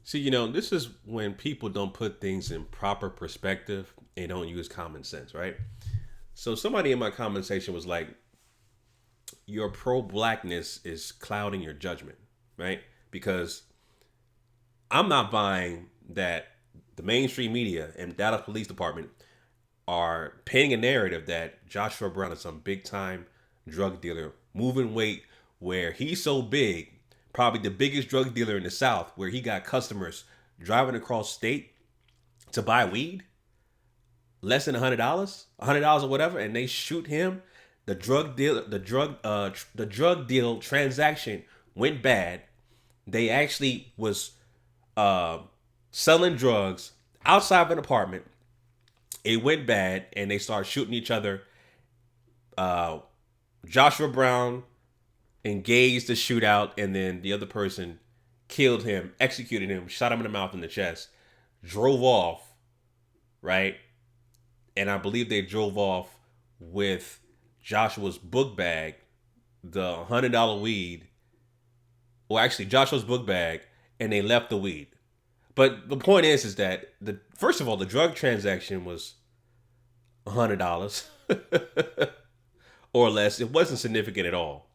See, this is when people don't put things in proper perspective and don't use common sense, right? So somebody in my conversation was like, your pro-blackness is clouding your judgment, right? Because I'm not buying that the mainstream media and Dallas Police Department are painting a narrative that Joshua Brown is some big time drug dealer, moving weight, where he's so big, probably the biggest drug dealer in the South, where he got customers driving across state to buy weed, less than $100 or whatever, and they shoot him. The drug deal transaction went bad. They actually was uh, selling drugs outside of an apartment. It went bad, and they started shooting each other. Uh, Joshua Brown engaged the shootout, and then the other person killed him, executed him, shot him in the mouth and the chest, drove off, right? And I believe they drove off with Joshua's book bag, the $100 weed, or actually Joshua's book bag, and they left the weed. But the point is that the first of all, the drug transaction was $100 or less. It wasn't significant at all.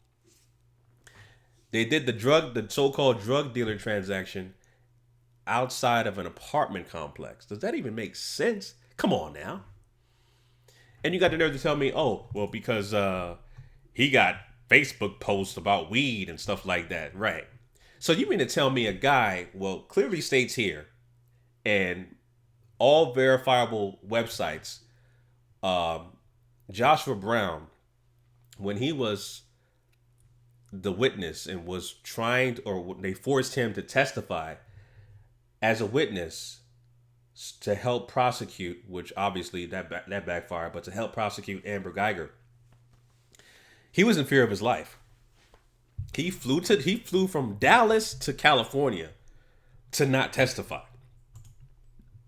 They did the so-called drug dealer transaction outside of an apartment complex. Does that even make sense? Come on now. And you got the nerve to tell me, oh, well, because he got Facebook posts about weed and stuff like that, right? So you mean to tell me a guy, well, clearly states here, and all verifiable websites, Joshua Brown, when he was the witness and was trying to, or they forced him to testify as a witness to help prosecute, which obviously that backfired, but to help prosecute Amber Geiger, he was in fear of his life. He flew from Dallas to California to not testify.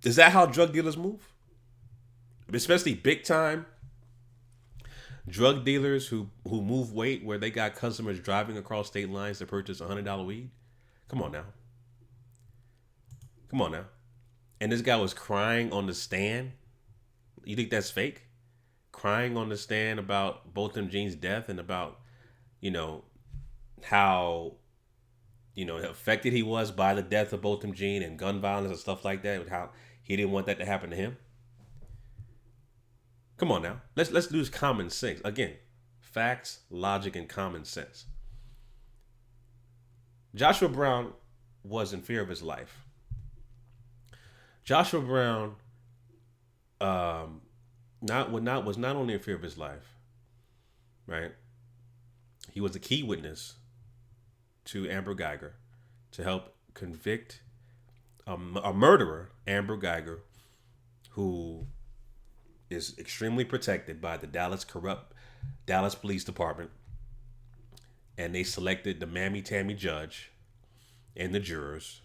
Is that how drug dealers move? Especially big time drug dealers who move weight, where they got customers driving across state lines to purchase $100 weed. Come on now. Come on now. And this guy was crying on the stand. You think that's fake? Crying on the stand about Botham Jean's death and about, you know, how, affected he was by the death of Botham Jean and gun violence and stuff like that, and how he didn't want that to happen to him. Come on now. Let's use common sense. Again, facts, logic, and common sense. Joshua Brown was in fear of his life. Joshua Brown was not only in fear of his life, right? He was a key witness to Amber Geiger to help convict a murderer, Amber Geiger, who is extremely protected by the corrupt Dallas Police Department. And they selected the mammy-tammy judge and the jurors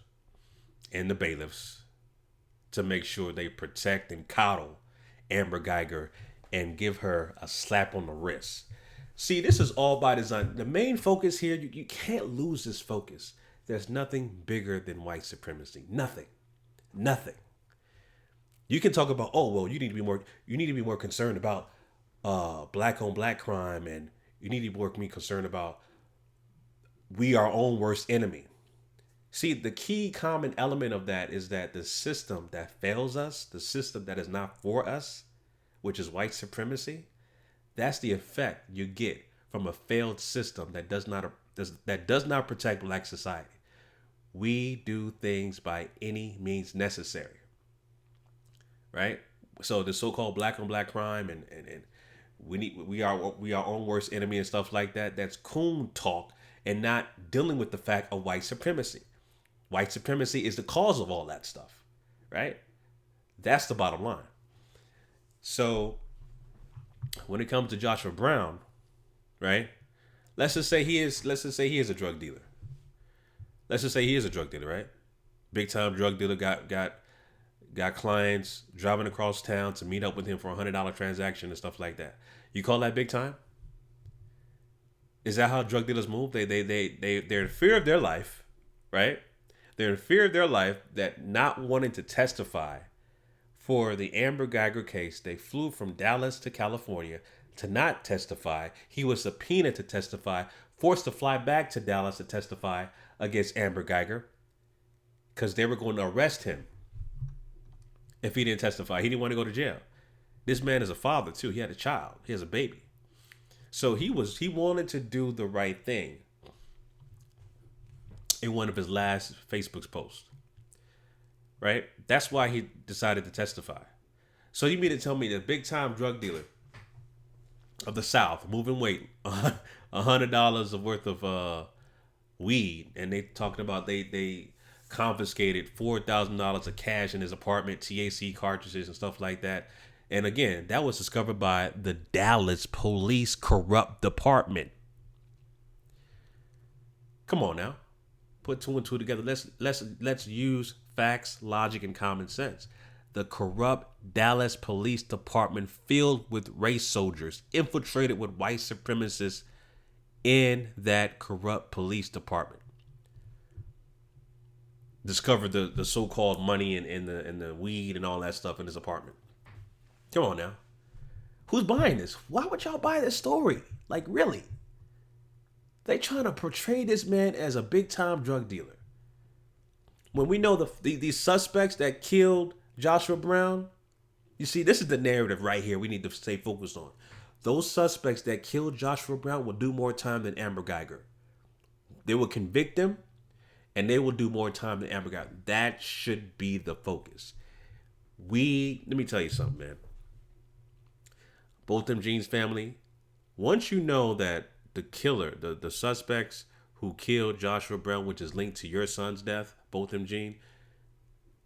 and the bailiffs to make sure they protect and coddle Amber Geiger and give her a slap on the wrist. See, this is all by design. The main focus here, you can't lose this focus. There's nothing bigger than white supremacy. Nothing. Nothing. You can talk about, oh, well, you need to be more concerned about black on black crime, and you need to be concerned about we our own worst enemy. See, the key common element of that is that the system that fails us, the system that is not for us, which is white supremacy, that's the effect you get from a failed system that does not protect black society. We do things by any means necessary, right? So the so-called black on black crime and we are our own worst enemy and stuff like that. That's coon talk and not dealing with the fact of white supremacy. White supremacy is the cause of all that stuff, right? That's the bottom line. So when it comes to Joshua Brown, right? Let's just say he is a drug dealer. Let's just say he is a drug dealer, right? Big time drug dealer, got clients driving across town to meet up with him for $100 transaction and stuff like that. You call that big time? Is that how drug dealers move? They're in fear of their life, right? They're in fear of their life, that not wanting to testify for the Amber Geiger case. They flew from Dallas to California to not testify. He was subpoenaed to testify, forced to fly back to Dallas to testify against Amber Geiger because they were going to arrest him if he didn't testify. He didn't want to go to jail. This man is a father too. He had a child. He has a baby. So he wanted to do the right thing in one of his last Facebook posts. Right? That's why he decided to testify. So you mean to tell me the big time drug dealer of the South, moving weight, $100 of worth of weed, and they talking about they confiscated $4,000 of cash in his apartment, THC cartridges and stuff like that. And again, that was discovered by the Dallas Police Corrupt Department. Come on now, put two and two together. Let's use facts, logic, and common sense. The corrupt Dallas Police Department, filled with race soldiers, infiltrated with white supremacists in that corrupt police department, discovered the so-called money and the weed and all that stuff in his apartment. Come on now. Who's buying this? Why would y'all buy this story? Like, really? They trying to portray this man as a big-time drug dealer. When we know these suspects that killed Joshua Brown, you see, this is the narrative right here we need to stay focused on. Those suspects that killed Joshua Brown will do more time than Amber Geiger. They will convict them, and they will do more time than Amber Geiger. That should be the focus. Let me tell you something, man. Both them Jeans family, once you know that the killer, the suspects who killed Joshua Brown, which is linked to your son's death, both them Jean,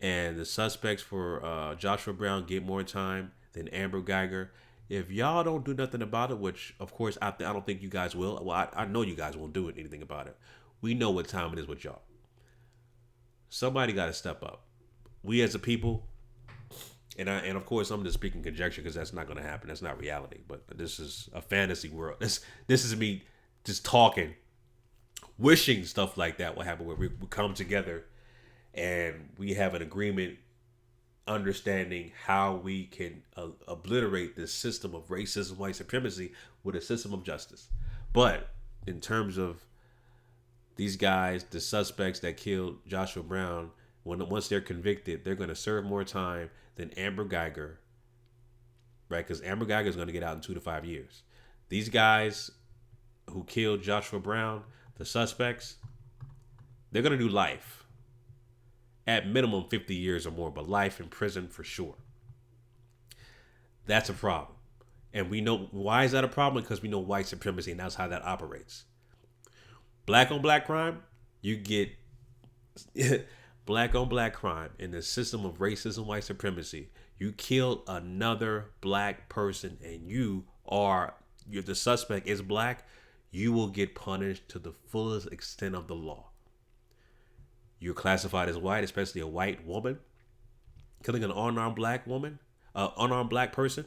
and the suspects for Joshua Brown get more time than Amber Geiger. If y'all don't do nothing about it, which of course I don't think you guys will. Well, I know you guys won't do anything about it. We know what time it is with y'all. Somebody got to step up. We as a people. And of course, I'm just speaking conjecture because that's not going to happen. That's not reality. But this is a fantasy world. This is me just talking, wishing stuff like that will happen, where we come together and we have an agreement, understanding how we can obliterate this system of racism, white supremacy with a system of justice. But in terms of these guys, the suspects that killed Joshua Brown, once they're convicted, they're going to serve more time than Amber Geiger, right? Because Amber Geiger is going to get out in 2 to 5 years. These guys who killed Joshua Brown, the suspects, they're going to do life. At minimum 50 years or more, but life in prison for sure. That's a problem. And we know, why is that a problem? Because we know white supremacy, and that's how that operates. Black on black crime, you get black on black crime in the system of racism, white supremacy. You killed another black person and you're the suspect is black, you will get punished to the fullest extent of the law. You're classified as white, especially a white woman, killing an unarmed black woman, unarmed black person.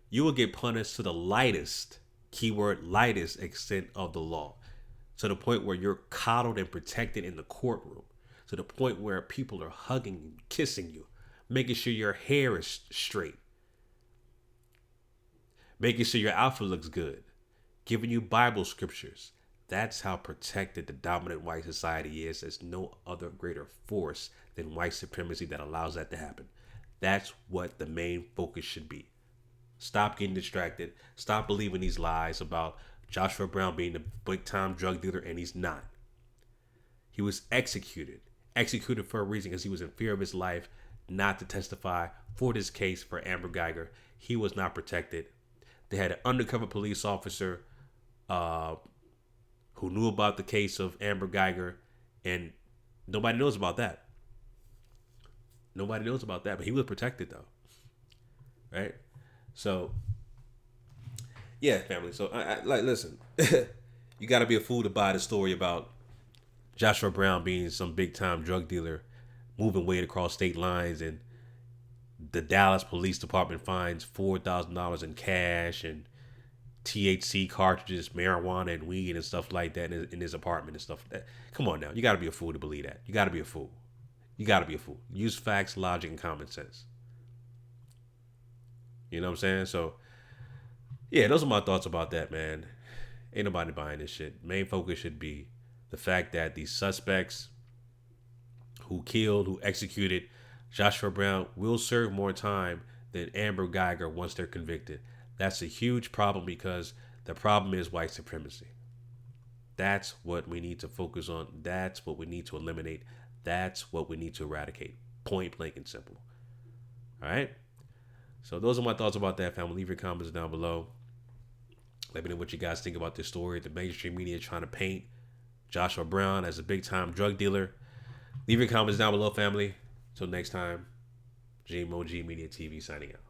You will get punished to the lightest, keyword lightest extent of the law, to the point where you're coddled and protected in the courtroom, to the point where people are hugging you, kissing you, making sure your hair is straight, making sure your outfit looks good, giving you Bible scriptures. That's how protected the dominant white society is. There's no other greater force than white supremacy that allows that to happen. That's what the main focus should be. Stop getting distracted. Stop believing these lies about Joshua Brown being a big-time drug dealer, and he's not. He was executed for a reason, because he was in fear of his life, not to testify for this case for Amber Geiger. He was not protected. They had an undercover police officer who knew about the case of Amber Geiger, and nobody knows about that. Nobody knows about that, but he was protected though, right? So, yeah, family. So, I listen, you got to be a fool to buy the story about Joshua Brown being some big-time drug dealer, moving weight across state lines, and the Dallas Police Department finds $4,000 in cash, and THC cartridges, marijuana, and weed and stuff like that in his apartment and stuff like that. Come on now. You got to be a fool to believe that. You got to be a fool. You got to be a fool. Use facts, logic, and common sense. You know what I'm saying? So, yeah, those are my thoughts about that, man. Ain't nobody buying this shit. Main focus should be the fact that these suspects who killed, who executed Joshua Brown will serve more time than Amber Geiger once they're convicted. That's a huge problem because the problem is white supremacy. That's what we need to focus on. That's what we need to eliminate. That's what we need to eradicate. Point blank and simple. All right? So those are my thoughts about that, family. Leave your comments down below. Let me know what you guys think about this story. The mainstream media trying to paint Joshua Brown as a big-time drug dealer. Leave your comments down below, family. Until next time, GMOGMedia TV signing out.